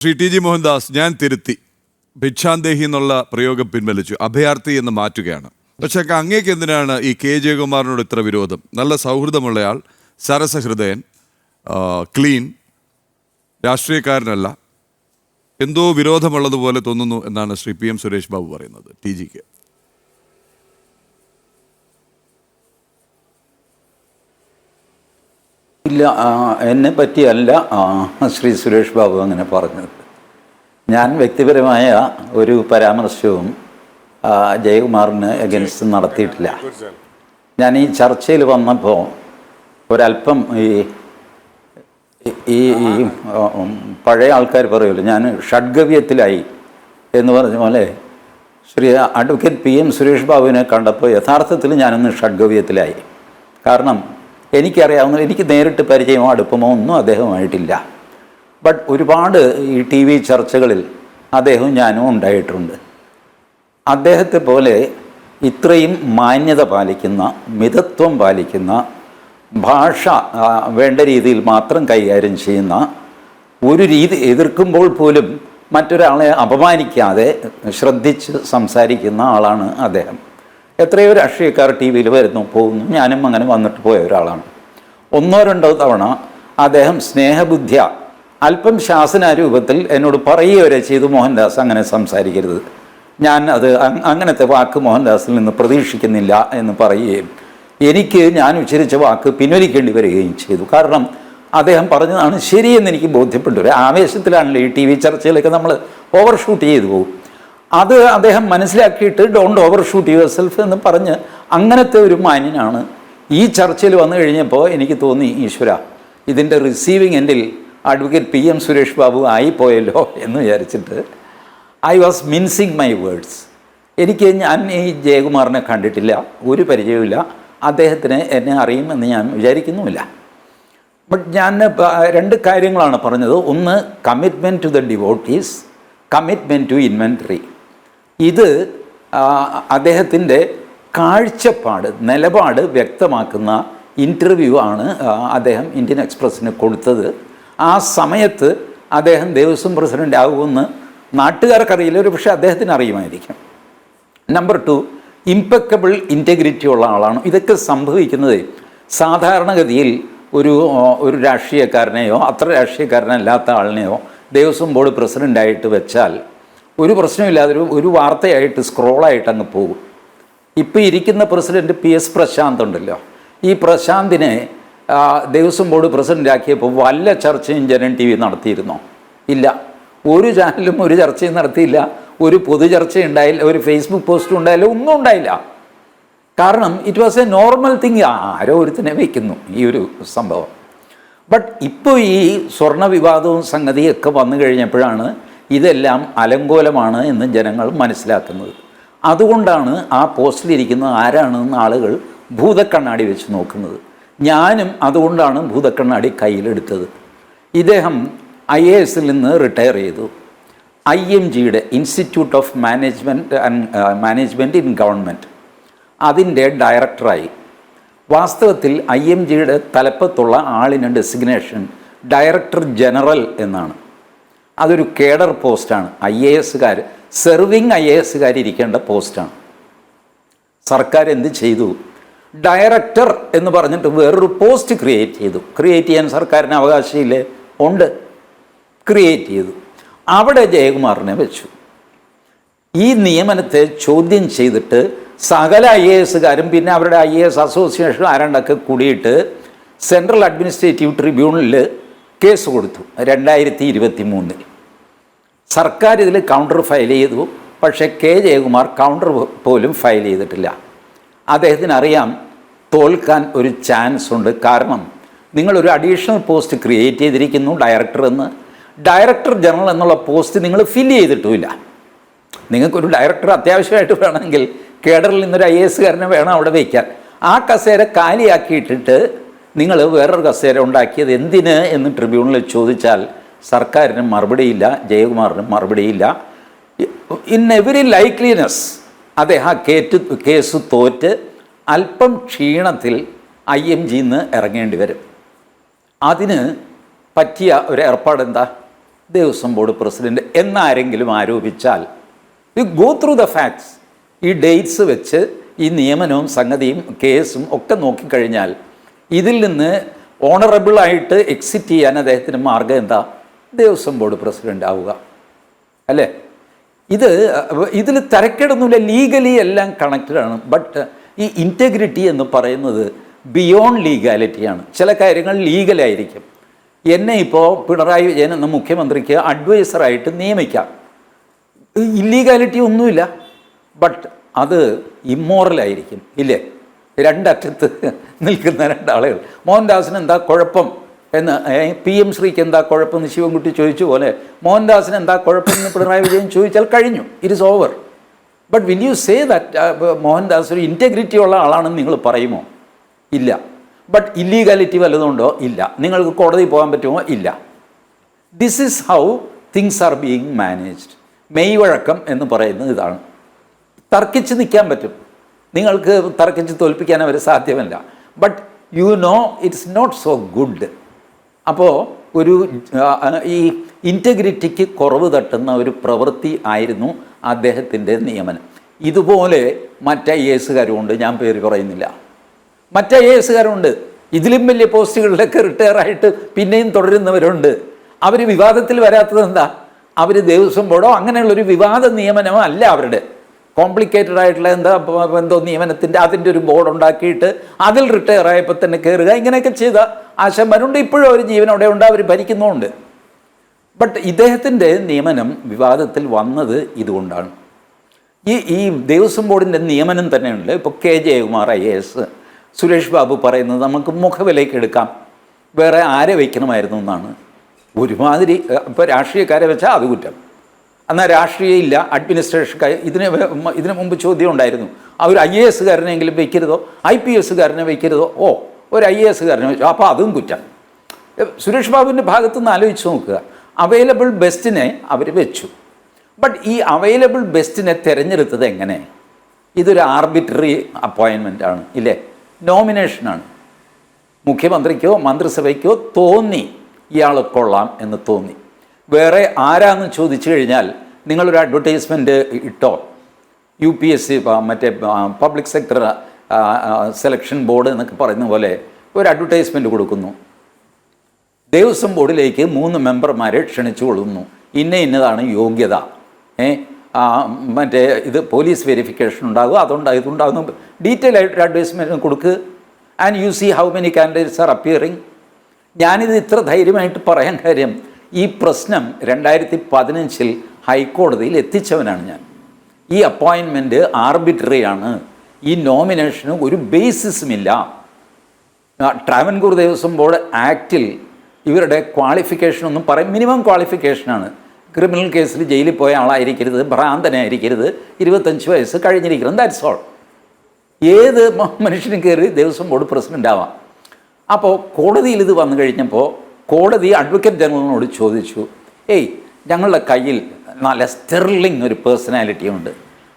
Shri T G Mohandas, ഞാൻ തിരുത്തി. ഭിക്ഷാന്തേഹി എന്നുള്ള പ്രയോഗം പിൻവലിച്ചു, അഭയാർത്ഥി എന്ന് മാറ്റുകയാണ്. പക്ഷേ അങ്ങേക്ക് എന്തിനാണ് ഈ കെ ജയകുമാറിനോട് ഇത്ര വിരോധം? നല്ല സൗഹൃദമുള്ളയാൾ, സരസഹൃദയൻ, ക്ലീൻ, രാഷ്ട്രീയക്കാരനല്ല. എന്തോ വിരോധമുള്ളതുപോലെ തോന്നുന്നു എന്നാണ് ശ്രീ പി എം സുരേഷ് ബാബു പറയുന്നത് ടി ജിക്ക്. ഇല്ല, എന്നെ പറ്റിയല്ല ശ്രീ സുരേഷ് ബാബു അങ്ങനെ പറഞ്ഞത്. ഞാൻ വ്യക്തിപരമായ ഒരു പരാമർശവും ജയകുമാറിന് എഗൻസ്റ്റ് നടത്തിയിട്ടില്ല. ഞാൻ ഈ ചർച്ചയിൽ വന്നപ്പോൾ ഒരല്പം ഈ പഴയ ആൾക്കാർ പറയുമല്ലോ, ഞാൻ ഷഡ്ഗവ്യത്തിലായി എന്ന് പറഞ്ഞ പോലെ Shri advocate P M Suresh ബാബുവിനെ കണ്ടപ്പോൾ യഥാർത്ഥത്തിൽ ഞാനൊന്ന് ഷഡ്ഗവ്യത്തിലായി. കാരണം എനിക്കറിയാവുന്ന, എനിക്ക് നേരിട്ട് പരിചയമോ അടുപ്പമോ ഒന്നും അദ്ദേഹമായിട്ടില്ല. ബട്ട് ഒരുപാട് ഈ ടി വി ചർച്ചകളിൽ അദ്ദേഹവും ഞാനും ഉണ്ടായിട്ടുണ്ട്. അദ്ദേഹത്തെ പോലെ ഇത്രയും മാന്യത പാലിക്കുന്ന, മിതത്വം പാലിക്കുന്ന, ഭാഷ വേണ്ട രീതിയിൽ മാത്രം കൈകാര്യം ചെയ്യുന്ന, ഒരു രീതി എതിർക്കുമ്പോൾ പോലും മറ്റൊരാളെ അപമാനിക്കാതെ ശ്രദ്ധിച്ച് സംസാരിക്കുന്ന ആളാണ് അദ്ദേഹം. എത്രയോ രാഷ്ട്രീയക്കാർ ടി വിയിൽ വരുന്നു പോകുന്നു, ഞാനും അങ്ങനെ വന്നിട്ട് പോയ ഒരാളാണ്. ഒന്നോ രണ്ടോ തവണ അദ്ദേഹം സ്നേഹബുദ്ധ്യ അല്പം ശാസനാരൂപത്തിൽ എന്നോട് പറയുക വരെ ചെയ്തു, മോഹൻദാസ് അങ്ങനെ സംസാരിക്കരുത്, ഞാൻ അത് അങ്ങനത്തെ വാക്ക് മോഹൻദാസിൽ നിന്ന് പ്രതീക്ഷിക്കുന്നില്ല എന്ന് പറയുകയും എനിക്ക് ഞാൻ ഉച്ചരിച്ച വാക്ക് പിൻവലിക്കേണ്ടി വരികയും ചെയ്തു. കാരണം അദ്ദേഹം പറഞ്ഞതാണ് ശരിയെന്ന് എനിക്ക് ബോധ്യപ്പെട്ടു. ഒരു ആവേശത്തിലാണല്ലോ ഈ ടി വി ചർച്ചയിലൊക്കെ നമ്മൾ ഓവർ ഷൂട്ട് ചെയ്തു പോകും. അത് അദ്ദേഹം മനസ്സിലാക്കിയിട്ട് don't over shoot your self എന്ന് പറഞ്ഞ് അങ്ങനത്തെ ഒരു മാന്യനാണ്. ഈ ചർച്ചയിൽ വന്നു കഴിഞ്ഞപ്പോൾ എനിക്ക് തോന്നി, ഈശ്വര, ഇതിൻ്റെ റിസീവിങ് എൻഡിൽ advocate P M Suresh Babu ആയിപ്പോയല്ലോ എന്ന് വിചാരിച്ചിട്ട് I was mincing my words. ഞാൻ ഈ ജയകുമാറിനെ കണ്ടിട്ടില്ല, ഒരു പരിചയമില്ല, അദ്ദേഹത്തിന് എന്നെ അറിയുമെന്ന് ഞാൻ വിചാരിക്കുന്നുമില്ല. ബട്ട് ഞാൻ രണ്ട് കാര്യങ്ങളാണ് പറഞ്ഞത്. ഒന്ന്, commitment to the devotees, commitment to inventory. ഇത് അദ്ദേഹത്തിൻ്റെ കാഴ്ചപ്പാട്, നിലപാട് വ്യക്തമാക്കുന്ന ഇൻ്റർവ്യൂ ആണ് അദ്ദേഹം ഇന്ത്യൻ എക്സ്പ്രസ്സിന് കൊടുത്തത്. ആ സമയത്ത് അദ്ദേഹം ദേവസ്വം പ്രസിഡൻ്റ് ആകുമെന്ന് നാട്ടുകാർക്കറിയില്ല, ഒരു പക്ഷേ അദ്ദേഹത്തിന് അറിയുമായിരിക്കും. നമ്പർ 2, ഇംപെക്കബിൾ ഇൻറ്റഗ്രിറ്റി ഉള്ള ആളാണ്. ഇതൊക്കെ സംഭവിക്കുന്നത് സാധാരണഗതിയിൽ ഒരു രാഷ്ട്രീയക്കാരനെയോ അത്ര രാഷ്ട്രീയക്കാരനല്ലാത്ത ആളിനെയോ ദേവസ്വം ബോർഡ് പ്രസിഡൻ്റായിട്ട് വെച്ചാൽ ഒരു പ്രശ്നമില്ലാതെ ഒരു വാർത്തയായിട്ട് സ്ക്രോളായിട്ട് അങ്ങ് പോകും. ഇപ്പോൾ ഇരിക്കുന്ന പ്രസിഡൻറ്റ് PS പ്രശാന്ത് ഉണ്ടല്ലോ, ഈ പ്രശാന്തിനെ ദേവസ്വം ബോർഡ് പ്രസിഡൻ്റാക്കിയപ്പോൾ വല്ല ചർച്ചയും ജനൻ TV നടത്തിയിരുന്നോ? ഇല്ല. ഒരു ചാനലും ഒരു ചർച്ചയും നടത്തിയില്ല, ഒരു പൊതു ചർച്ചയുണ്ടായില്ല, ഒരു ഫേസ്ബുക്ക് പോസ്റ്റും ഉണ്ടായില്ല, ഒന്നും ഉണ്ടായില്ല. കാരണം it was a normal thing. ആരോ ഒരുത്തിനെ വയ്ക്കുന്നു ഈ ഒരു സംഭവം. ബട്ട് ഇപ്പോൾ ഈ സ്വർണ്ണ വിവാദവും സംഗതിയൊക്കെ വന്നു കഴിഞ്ഞപ്പോഴാണ് ഇതെല്ലാം അലങ്കോലമാണ് എന്ന് ജനങ്ങൾ മനസ്സിലാക്കുന്നത്. അതുകൊണ്ടാണ് ആ പോസ്റ്റിലിരിക്കുന്ന ആരാണെന്ന് ആളുകൾ ഭൂതക്കണ്ണാടി വെച്ച് നോക്കുന്നത്. ഞാനും അതുകൊണ്ടാണ് ഭൂതക്കണ്ണാടി കയ്യിലെടുത്തത്. ഇദ്ദേഹം IASൽ നിന്ന് റിട്ടയർ ചെയ്തു. IMGയുടെ institute of management in government, അതിൻ്റെ ഡയറക്ടറായി. വാസ്തവത്തിൽ IMGയുടെ തലപ്പത്തുള്ള ആളിന് ഡെസിഗ്നേഷൻ ഡയറക്ടർ ജനറൽ എന്നാണ്. അതൊരു കേഡർ പോസ്റ്റാണ്. IASകാർ, സെർവിങ് IASകാർ ഇരിക്കേണ്ട പോസ്റ്റാണ്. സർക്കാർ എന്ത് ചെയ്തു? ഡയറക്ടർ എന്ന് പറഞ്ഞിട്ട് വേറൊരു പോസ്റ്റ് ക്രിയേറ്റ് ചെയ്തു. ക്രിയേറ്റ് ചെയ്യാൻ സർക്കാരിന് അവകാശമില്ലേ? ഉണ്ട്. ക്രിയേറ്റ് ചെയ്തു. അവിടെ ജയകുമാറിനെ വെച്ചു. ഈ നിയമനത്തെ ചോദ്യം ചെയ്തിട്ട് സകല IASകാരും പിന്നെ അവരുടെ IAS അസോസിയേഷൻ ആരാണ്ടൊക്കെ കൂടിയിട്ട് സെൻട്രൽ അഡ്മിനിസ്ട്രേറ്റീവ് ട്രിബ്യൂണലിൽ കേസ് കൊടുത്തു 2023. സർക്കാർ ഇതിൽ കൗണ്ടർ ഫയൽ ചെയ്തു. പക്ഷേ K ജയകുമാർ കൗണ്ടർ പോലും ഫയൽ ചെയ്തിട്ടില്ല. അദ്ദേഹത്തിന് അറിയാം തോൽക്കാൻ ഒരു ചാൻസ് ഉണ്ട്. കാരണം നിങ്ങളൊരു അഡീഷണൽ പോസ്റ്റ് ക്രിയേറ്റ് ചെയ്തിരിക്കുന്നു, ഡയറക്ടർ എന്ന്. ഡയറക്ടർ ജനറൽ എന്നുള്ള പോസ്റ്റ് നിങ്ങൾ ഫില്ല് ചെയ്തിട്ടുമില്ല. നിങ്ങൾക്കൊരു ഡയറക്ടർ അത്യാവശ്യമായിട്ട് വേണമെങ്കിൽ കേഡറിൽ നിന്നൊരു IASകാരനെ വേണം അവിടെ വയ്ക്കാൻ. ആ കസേര കാലിയാക്കിയിട്ടിട്ട് നിങ്ങൾ വേറൊരു കസേര ഉണ്ടാക്കിയത് എന്തിന് എന്ന് ട്രിബ്യൂണലിൽ ചോദിച്ചാൽ സർക്കാരിന് മറുപടിയില്ല, ജയകുമാറിന് മറുപടിയില്ല. ഇൻ എവരി ലൈക്ലിനെസ് അദ്ദേഹം ആ കേസ് തോറ്റ് അല്പം ക്ഷീണത്തിൽ IMGന്ന് ഇറങ്ങേണ്ടി വരും. അതിന് പറ്റിയ ഒരു ഏർപ്പാടെന്താ? ദേവസ്വം ബോർഡ് പ്രസിഡന്റ് എന്നാരെങ്കിലും ആരോപിച്ചാൽ you go through the facts. ഈ ഡേറ്റ്സ് വെച്ച് ഈ നിയമനവും സംഗതിയും കേസും ഒക്കെ നോക്കിക്കഴിഞ്ഞാൽ ഇതിൽ നിന്ന് ഓണറബിളായിട്ട് എക്സിറ്റ് ചെയ്യാൻ അദ്ദേഹത്തിന് മാർഗം എന്താ? ദേവസ്വം ബോർഡ് പ്രസിഡന്റ് ആവുക അല്ലേ? ഇതിൽ തരക്കേടൊന്നുമില്ല, ലീഗലി എല്ലാം കണക്റ്റഡാണ്. ബട്ട് ഈ ഇൻറ്റഗ്രിറ്റി എന്ന് പറയുന്നത് ബിയോണ്ട് ലീഗാലിറ്റിയാണ്. ചില കാര്യങ്ങൾ ലീഗലായിരിക്കും. എന്നെ ഇപ്പോൾ പിണറായി വിജയൻ എന്ന മുഖ്യമന്ത്രിക്ക് അഡ്വൈസറായിട്ട് നിയമിക്കാം, ഇല്ലീഗാലിറ്റി ഒന്നുമില്ല. ബട്ട് അത് ഇമ്മോറലായിരിക്കും, ഇല്ലേ? രണ്ടറ്റത്ത് നിൽക്കുന്ന രണ്ടാളുകൾ. മോഹൻദാസിന് എന്താ കുഴപ്പം എന്ന് PM ശ്രീക്ക് എന്താ കുഴപ്പമെന്ന് ശിവൻകുട്ടി ചോദിച്ചു പോലെ മോഹൻദാസിന് എന്താ കുഴപ്പമെന്ന് പിണറായി വിജയൻ ചോദിച്ചാൽ കഴിഞ്ഞു, it is over. But will you say that Mohandas ഒരു ഇൻറ്റഗ്രിറ്റി ഉള്ള ആളാണെന്ന് നിങ്ങൾ പറയുമോ? ഇല്ല. ബട്ട് ഇല്ലീഗാലിറ്റി വല്ലതുണ്ടോ? ഇല്ല. നിങ്ങൾക്ക് കോടതി പോകാൻ പറ്റുമോ? ഇല്ല. This is how things are being managed. മെയ്വഴക്കം എന്ന് പറയുന്നത് ഇതാണ്. തർക്കിച്ച് നിൽക്കാൻ പറ്റും, നിങ്ങൾക്ക് തർക്കിച്ച് തോൽപ്പിക്കാൻ അവർ സാധ്യമല്ല. But you know it's not so good. അപ്പോൾ ഒരു ഈ ഇൻറ്റഗ്രിറ്റിക്ക് കുറവ് തട്ടുന്ന ഒരു പ്രവൃത്തി ആയിരുന്നു അദ്ദേഹത്തിൻ്റെ നിയമനം. ഇതുപോലെ മറ്റ് IAS ഉണ്ട്, ഞാൻ പേര് പറയുന്നില്ല. മറ്റ് IAS ഇതിലും വലിയ പോസ്റ്റുകളിലൊക്കെ റിട്ടയറായിട്ട് പിന്നെയും തുടരുന്നവരുണ്ട്. അവർ വിവാദത്തിൽ വരാത്തത് എന്താ? അവർ ദേവസ്വം ബോർഡോ അങ്ങനെയുള്ളൊരു വിവാദ നിയമനമോ അല്ല അവരുടെ. കോംപ്ലിക്കേറ്റഡ് ആയിട്ടുള്ള എന്തോ നിയമനത്തിൻ്റെ അതിൻ്റെ ഒരു ബോർഡ് ഉണ്ടാക്കിയിട്ട് അതിൽ റിട്ടയർ ആയപ്പോൾ തന്നെ കയറുക, ഇങ്ങനെയൊക്കെ ചെയ്ത ആശാന്മാരുണ്ട്. ഇപ്പോഴും അവർ ജീവനോടെ ഉണ്ട്, അവർ ഭരിക്കുന്നുമുണ്ട്. ബട്ട് ഇദ്ദേഹത്തിൻ്റെ നിയമനം വിവാദത്തിൽ വന്നത് ഇതുകൊണ്ടാണ്. ഈ ദേവസ്വം ബോർഡിൻ്റെ നിയമനം തന്നെയുണ്ട്. ഇപ്പോൾ KJ കുമാർ IAS, സുരേഷ് ബാബു പറയുന്നത് നമുക്ക് മുഖവിലേക്ക് എടുക്കാം, വേറെ ആരെ വയ്ക്കണമായിരുന്നു എന്നാണ്. ഒരുമാതിരി ഇപ്പോൾ രാഷ്ട്രീയക്കാരെ വെച്ചാൽ അത് കുറ്റം. എന്നാൽ രാഷ്ട്രീയം ഇല്ല, അഡ്മിനിസ്ട്രേഷൻകാർ. ഇതിന് മുമ്പ് ചോദ്യം ഉണ്ടായിരുന്നു, ആ ഒരു IAS വയ്ക്കരുതോ, IPS വയ്ക്കരുതോ? ഒരു IAS വെച്ചു, അപ്പോൾ അതും കുറ്റം. സുരേഷ് ബാബുവിൻ്റെ ഭാഗത്തുനിന്ന് ആലോചിച്ച് നോക്കുക. അവൈലബിൾ ബെസ്റ്റിനെ അവർ വെച്ചു. ബട്ട് ഈ അവൈലബിൾ ബെസ്റ്റിനെ തിരഞ്ഞെടുത്തത് എങ്ങനെ? ഇതൊരു ആർബിട്രറി അപ്പോയിൻമെൻ്റ് ആണ്, ഇല്ലേ? നോമിനേഷനാണ്. മുഖ്യമന്ത്രിക്കോ മന്ത്രിസഭയ്ക്കോ തോന്നി ഇയാൾ കൊള്ളാം എന്ന് തോന്നി. വേറെ ആരാന്ന് ചോദിച്ചു കഴിഞ്ഞാൽ നിങ്ങളൊരു അഡ്വർടൈസ്മെൻറ്റ് ഇട്ടോ, UPSC മറ്റേ പബ്ലിക് സെക്ടർ സെലക്ഷൻ ബോർഡ് എന്നൊക്കെ പറയുന്ന പോലെ ഒരു അഡ്വർടൈസ്മെൻറ്റ് കൊടുക്കുന്നു. ദേവസ്വം ബോർഡിലേക്ക് 3 മെമ്പർമാരെ ക്ഷണിച്ചു കൊള്ളുന്നു, ഇന്നതാണ് യോഗ്യത, മറ്റേ ഇത് പോലീസ് വെരിഫിക്കേഷൻ ഉണ്ടാകും, ഇതുണ്ടാകുന്നു. ഡീറ്റെയിൽ ആയിട്ട് അഡ്വർടൈസ്മെൻറ്റ് കൊടുക്കുക. And you see how many candidates are appearing. ഞാനിത് ഇത്ര ധൈര്യമായിട്ട് പറയാൻ കാര്യം, ഈ പ്രശ്നം 2015 ഹൈക്കോടതിയിൽ എത്തിച്ചവനാണ് ഞാൻ. ഈ അപ്പോയിൻമെൻറ്റ് ആർബിട്രറിയാണ്. ഈ നോമിനേഷന് ഒരു ബേസിസുമില്ല. ട്രാവൻകൂർ ദേവസ്വം ബോർഡ് ആക്റ്റിൽ ഇവരുടെ ക്വാളിഫിക്കേഷനൊന്നും മിനിമം ക്വാളിഫിക്കേഷനാണ്. ക്രിമിനൽ കേസിൽ ജയിലിൽ പോയ ആളായിരിക്കരുത്, ഭ്രാന്തനായിരിക്കരുത്, 25 വയസ്സ് കഴിഞ്ഞിരിക്കണം, ദാറ്റ്സ് ഓൾ. ഏത് മനുഷ്യനും കയറി ദേവസ്വം ബോർഡ് പ്രസിഡൻ്റ് ആവാം. അപ്പോൾ കോടതിയിൽ ഇത് വന്നു കഴിഞ്ഞപ്പോൾ കോടതി അഡ്വക്കേറ്റ് ജനറലിനോട് ചോദിച്ചു, ഞങ്ങളുടെ കയ്യിൽ നല്ല സ്റ്റെർലിംഗ് ഒരു പേഴ്സണാലിറ്റി ഉണ്ട്,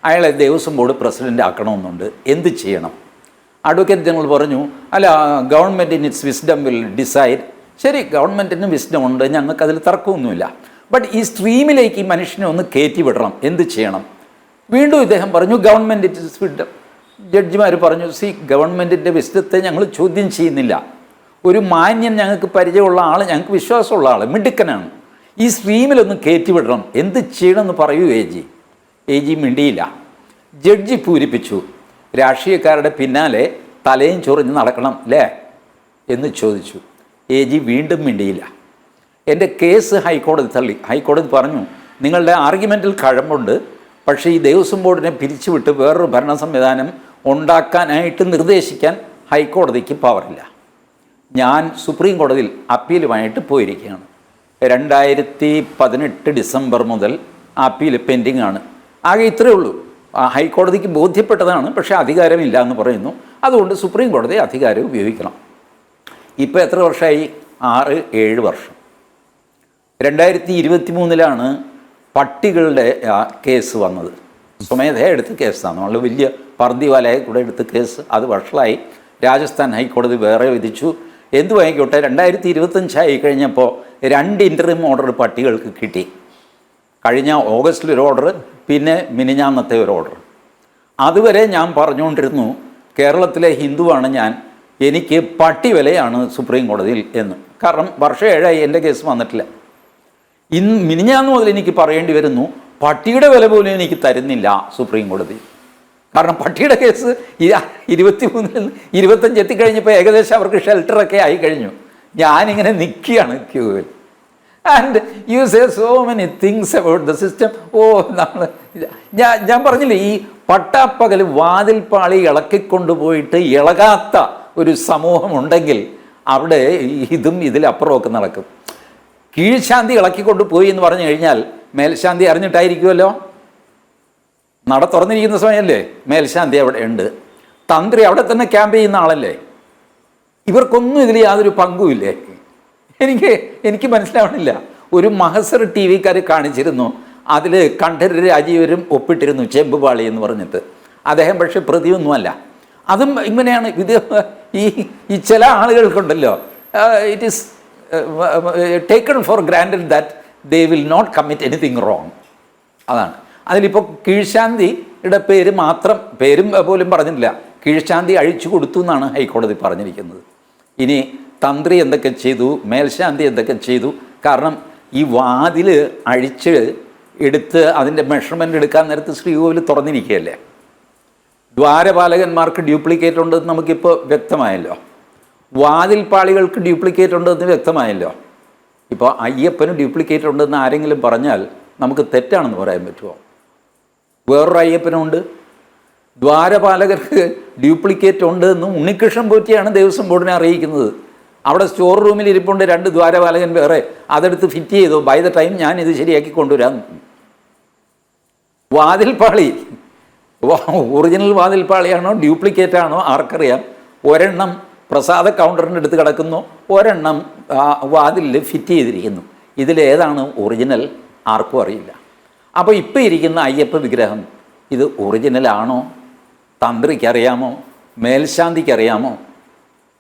അയാളെ ദേവസ്വം ബോർഡ് പ്രസിഡൻ്റ് ആക്കണമെന്നുണ്ട്, എന്ത് ചെയ്യണം? അഡ്വക്കേറ്റ് ജനറൽ പറഞ്ഞു, അല്ല, government in its wisdom will decide. ശരി, ഗവൺമെൻറ്റിന് വിസ്ഡം ഉണ്ട്, ഞങ്ങൾക്കതിൽ തർക്കമൊന്നുമില്ല. ബട്ട് ഈ സ്ട്രീമിലേക്ക് ഈ മനുഷ്യനെ ഒന്ന് കയറ്റി വിടണം, എന്ത് ചെയ്യണം? വീണ്ടും ഇദ്ദേഹം പറഞ്ഞു, ഗവൺമെൻറ് ഇറ്റ് ഇസ് വിസ്ഡം. ജഡ്ജിമാർ പറഞ്ഞു, ഗവൺമെൻറ്റിൻ്റെ വിസ്ഡത്തെ ഞങ്ങൾ ചോദ്യം ചെയ്യുന്നില്ല. ഒരു മാന്യൻ, ഞങ്ങൾക്ക് പരിചയമുള്ള ആൾ, ഞങ്ങൾക്ക് വിശ്വാസമുള്ള ആൾ, മിടുക്കനാണ്, ഈ സ്ട്രീമിലൊന്ന് കയറ്റിവിടണം, എന്ത് ചെയ്യണമെന്ന് പറയൂ AG മിണ്ടിയില്ല. ജഡ്ജി പൂരിപ്പിച്ചു, രാഷ്ട്രീയക്കാരുടെ പിന്നാലെ തലയും ചൊറിഞ്ഞ് നടക്കണം അല്ലേ എന്ന് ചോദിച്ചു. AG വീണ്ടും മിണ്ടിയില്ല. എൻ്റെ കേസ് ഹൈക്കോടതി തള്ളി. ഹൈക്കോടതി പറഞ്ഞു, നിങ്ങളുടെ ആർഗ്യുമെൻറ്റിൽ കഴമ്പുണ്ട്, പക്ഷേ ഈ ദേവസ്വം ബോർഡിനെ പിരിച്ചുവിട്ട് വേറൊരു ഭരണ സംവിധാനം ഉണ്ടാക്കാനായിട്ട് നിർദ്ദേശിക്കാൻ ഹൈക്കോടതിക്ക് പവറില്ല. ഞാൻ സുപ്രീം കോടതിയിൽ അപ്പീലുമായിട്ട് പോയിരിക്കുകയാണ്. 2018 ഡിസംബർ മുതൽ അപ്പീൽ പെൻഡിങ് ആണ്. ആകെ ഇത്രയേ ഉള്ളൂ. ഹൈക്കോടതിക്ക് ബോധ്യപ്പെട്ടതാണ്, പക്ഷേ അധികാരമില്ല എന്ന് പറയുന്നു. അതുകൊണ്ട് സുപ്രീം കോടതി അധികാരം ഉപയോഗിക്കണം. ഇപ്പോൾ എത്ര വർഷമായി? 6-7 വർഷം. 2023 പട്ടികളുടെ കേസ് വന്നത്. സ്വമേധയാ എടുത്ത കേസാണ്, നമ്മൾ വലിയ പർദിവാലയെ കൂടെ എടുത്ത കേസ്. അത് വഷളായി. രാജസ്ഥാൻ ഹൈക്കോടതി വേറെ വിധിച്ചു. എന്തു ആയിക്കോട്ടെ 2025 കഴിഞ്ഞപ്പോൾ 2 ഇൻ്ററിം ഓർഡർ പട്ടികൾക്ക് കിട്ടി. കഴിഞ്ഞ ഓഗസ്റ്റിലൊരു ഓർഡർ, പിന്നെ മിനിഞ്ഞാന്നത്തെ ഒരു ഓർഡർ. അതുവരെ ഞാൻ പറഞ്ഞുകൊണ്ടിരുന്നു കേരളത്തിലെ ഹിന്ദുവാണ് ഞാൻ, എനിക്ക് പട്ടി വിലയാണ് സുപ്രീം കോടതിയിൽ എന്ന്. കാരണം വർഷം 7 എൻ്റെ കേസ് വന്നിട്ടില്ല. മിനിഞ്ഞാന്ന് മുതൽ എനിക്ക് പറയേണ്ടി വരുന്നു പട്ടിയുടെ വില പോലും എനിക്ക് തരുന്നില്ല സുപ്രീം കോടതി. കാരണം പട്ടിയുടെ കേസ് 23 25 എത്തിക്കഴിഞ്ഞപ്പോൾ ഏകദേശം അവർക്ക് ഷെൽട്ടറൊക്കെ ആയി കഴിഞ്ഞു. ഞാനിങ്ങനെ നിൽക്കുകയാണ് ക്യൂവിൽ. And you say so many things about the system. ഞാൻ പറഞ്ഞില്ലേ, ഈ പട്ടാപ്പകൽ വാതിൽപ്പാളി ഇളക്കിക്കൊണ്ടുപോയിട്ട് ഇളകാത്ത ഒരു സമൂഹമുണ്ടെങ്കിൽ അവിടെ ഇതും ഇതിലപ്പുറമൊക്കെ നടക്കും. കീഴ്ശാന്തി ഇളക്കിക്കൊണ്ട് പോയി എന്ന് പറഞ്ഞു കഴിഞ്ഞാൽ മേൽശാന്തി അറിഞ്ഞിട്ടായിരിക്കുമല്ലോ. നട തുറന്നിരിക്കുന്ന സമയമല്ലേ, മേൽശാന്തി അവിടെ ഉണ്ട്, തന്ത്രി അവിടെ തന്നെ ക്യാമ്പ് ചെയ്യുന്ന ആളല്ലേ. ഇവർക്കൊന്നും ഇതിൽ യാതൊരു പങ്കുമില്ലേ? എനിക്ക് മനസ്സിലാവണില്ല. ഒരു മഹസർ ടി വിക്കാർ കാണിച്ചിരുന്നു, അതിൽ കണ്ഠര് രാജീവരും ഒപ്പിട്ടിരുന്നു ചെമ്പുപാളി എന്ന് പറഞ്ഞിട്ട്. അദ്ദേഹം പക്ഷെ പ്രതിയൊന്നുമല്ല. അതും ഇങ്ങനെയാണ്. ഇത് ഈ ചില ആളുകൾക്കുണ്ടല്ലോ, it is taken for granted that they will not commit anything wrong. അതാണ്. അതിലിപ്പോൾ കീഴ്ശാന്തിയുടെ പേര് മാത്രം, പേരും പോലും പറഞ്ഞിട്ടില്ല, കീഴ്ശാന്തി അഴിച്ചു കൊടുത്തു എന്നാണ് ഹൈക്കോടതി പറഞ്ഞിരിക്കുന്നത്. ഇനി തന്ത്രി എന്തൊക്കെ ചെയ്തു, മേൽശാന്തി എന്തൊക്കെ ചെയ്തു? കാരണം ഈ വാതിൽ അഴിച്ച് എടുത്ത് അതിൻ്റെ മെഷർമെൻ്റ് എടുക്കാൻ നേരത്ത് ശ്രീകോവിൽ തുറന്നിരിക്കുകയല്ലേ. ദ്വാരപാലകന്മാർക്ക് ഡ്യൂപ്ലിക്കേറ്റ് ഉണ്ടെന്ന് നമുക്കിപ്പോൾ വ്യക്തമായല്ലോ. വാതിൽപ്പാളികൾക്ക് ഡ്യൂപ്ലിക്കേറ്റ് ഉണ്ടെന്ന് വ്യക്തമായല്ലോ. ഇപ്പോൾ അയ്യപ്പന് ഡ്യൂപ്ലിക്കേറ്റ് ഉണ്ടെന്ന് ആരെങ്കിലും പറഞ്ഞാൽ നമുക്ക് തെറ്റാണെന്ന് പറയാൻ പറ്റുമോ? വേറൊരു അയ്യപ്പനുണ്ട്. ദ്വാരപാലകർക്ക് ഡ്യൂപ്ലിക്കേറ്റ് ഉണ്ട് എന്ന് ഉണ്ണികൃഷ്ണൻ പോറ്റിയാണ് ദേവസ്വം ബോർഡിനെ അറിയിക്കുന്നത്. അവിടെ സ്റ്റോർ റൂമിൽ ഇരിപ്പുണ്ട് 2 ദ്വാരപാലകൻ വേറെ, അതെടുത്ത് ഫിറ്റ് ചെയ്തു. ബൈ ദ ടൈം ഞാൻ ഇത് ശരിയാക്കി കൊണ്ടുവരാം. വാതിൽപ്പാളി ഒറിജിനൽ വാതിൽപ്പാളിയാണോ ഡ്യൂപ്ലിക്കേറ്റ് ആണോ ആർക്കറിയാം. ഒരെണ്ണം പ്രസാദ കൗണ്ടറിൻ്റെ അടുത്ത് കിടക്കുന്നു, ഒരെണ്ണം വാതിലിൽ ഫിറ്റ് ചെയ്തിരിക്കുന്നു. ഇതിലേതാണ് ഒറിജിനൽ ആർക്കും അറിയില്ല. അപ്പോൾ ഇപ്പോൾ ഇരിക്കുന്ന അയ്യപ്പ വിഗ്രഹം ഇത് ഒറിജിനലാണോ? തന്ത്രിക്കറിയാമോ? മേൽശാന്തിക്കറിയാമോ?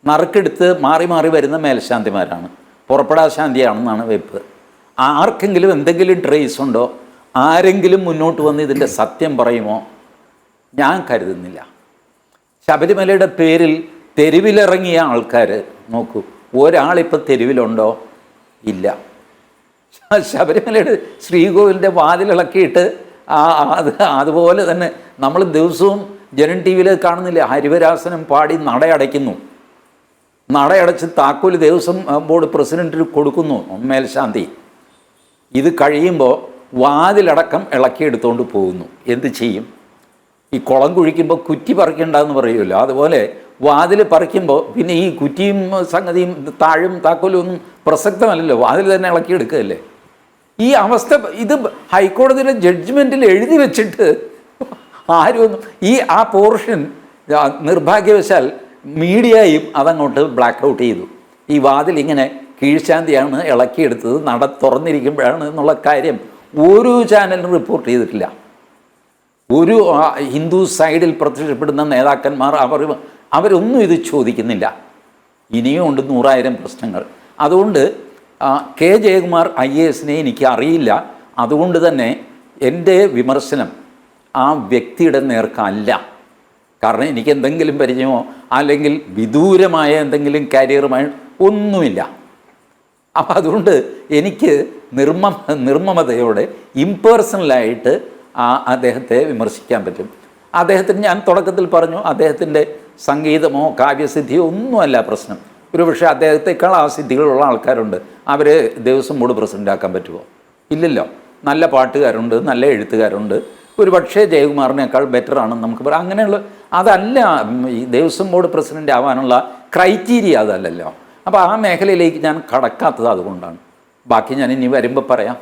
നറുക്കെടുത്ത് മാറി മാറി വരുന്ന മേൽശാന്തിമാരാണ്, പുറപ്പെടാ ശാന്തിയാണെന്നാണ് വെപ്പ്. ആർക്കെങ്കിലും എന്തെങ്കിലും ട്രേസ് ഉണ്ടോ? ആരെങ്കിലും മുന്നോട്ട് വന്ന് ഇതിൻ്റെ സത്യം പറയുമോ? ഞാൻ കരുതുന്നില്ല. ശബരിമലയുടെ പേരിൽ തെരുവിലിറങ്ങിയ ആൾക്കാർ നോക്കൂ, ഒരാളിപ്പോൾ തെരുവിലുണ്ടോ? ഇല്ല. ശബരിമലയുടെ ശ്രീകോവിലിൻ്റെ വാതിലിളക്കിയിട്ട് അതുപോലെ തന്നെ നമ്മൾ ദിവസവും ജനൻ ടി വിയിൽ കാണുന്നില്ല, ഹരിവരാസനം പാടി നടയടയ്ക്കുന്നു. നടയടച്ച് താക്കോൽ ദേവസ്വം ബോർഡ് പ്രസിഡൻറ്റിന് കൊടുക്കുന്നു മേൽശാന്തി. ഇത് കഴിയുമ്പോൾ വാതിലടക്കം ഇളക്കിയെടുത്തുകൊണ്ട് പോകുന്നു. എന്ത് ചെയ്യും? ഈ കുളം കുഴിക്കുമ്പോൾ കുറ്റി പറിക്കണ്ടെന്ന് പറയുമല്ലോ, അതുപോലെ വാതിൽ പറിക്കുമ്പോൾ പിന്നെ ഈ കുറ്റിയും സംഗതിയും താഴും താക്കോലും ഒന്നും പ്രസക്തമല്ലല്ലോ, വാതിൽ തന്നെ ഇളക്കിയെടുക്കുകയല്ലേ. ഈ അവസ്ഥ ഇത് ഹൈക്കോടതിയുടെ ജഡ്ജ്മെൻറ്റിൽ എഴുതി വെച്ചിട്ട് ആരും ആ പോർഷൻ നിർഭാഗ്യവശാൽ മീഡിയയും അതങ്ങോട്ട് ബ്ലാക്ക് ഔട്ട് ചെയ്തു. ഈ വാതിൽ ഇങ്ങനെ കീഴ്ശാന്തിയാണ് ഇളക്കിയെടുത്തത്, നട തുറന്നിരിക്കുമ്പോഴാണ് എന്നുള്ള കാര്യം ഒരു ചാനലിനും റിപ്പോർട്ട് ചെയ്തിട്ടില്ല. ഒരു ഹിന്ദു സൈഡിൽ പ്രത്യക്ഷപ്പെടുന്ന നേതാക്കന്മാർ അവരൊന്നും ഇത് ചോദിക്കുന്നില്ല. ഇനിയും ഉണ്ട് 100,000 പ്രശ്നങ്ങൾ. അതുകൊണ്ട് കെ ജയകുമാർ IAS എനിക്ക് അറിയില്ല. അതുകൊണ്ട് തന്നെ എൻ്റെ വിമർശനം ആ വ്യക്തിയുടെ നേർക്കല്ല. കാരണം എനിക്ക് എന്തെങ്കിലും പരിചയമോ അല്ലെങ്കിൽ വിദൂരമായ എന്തെങ്കിലും കാരിയറുമായി ഒന്നുമില്ല. അപ്പം അതുകൊണ്ട് എനിക്ക് നിർമ്മമതയോടെ ഇംപേഴ്സണലായിട്ട് അദ്ദേഹത്തെ വിമർശിക്കാൻ പറ്റും. അദ്ദേഹത്തിന് ഞാൻ തുടക്കത്തിൽ പറഞ്ഞു, അദ്ദേഹത്തിൻ്റെ സംഗീതമോ കാവ്യസിദ്ധിയോ ഒന്നുമല്ല പ്രശ്നം. ഒരു പക്ഷേ അദ്ദേഹത്തെക്കാൾ ആ സിദ്ധികളുള്ള ആൾക്കാരുണ്ട്. അവർ ദേവസ്വം ബോർഡ് പ്രസിഡൻ്റാക്കാൻ പറ്റുമോ? ഇല്ലല്ലോ. നല്ല പാട്ടുകാരുണ്ട്, നല്ല എഴുത്തുകാരുണ്ട്. ഒരു പക്ഷേ ജയകുമാറിനേക്കാൾ ബെറ്റർ ആണെന്ന് നമുക്ക് പറയാം. അങ്ങനെയുള്ള അതല്ല ഈ ദേവസ്വം ബോർഡ് പ്രസിഡൻ്റ് ആവാനുള്ള ക്രൈറ്റീരിയ, അതല്ലല്ലോ. അപ്പോൾ ആ മേഖലയിലേക്ക് ഞാൻ കടക്കാത്തത് അതുകൊണ്ടാണ്. ബാക്കി ഞാൻ ഇനി വരുമ്പോൾ പറയാം.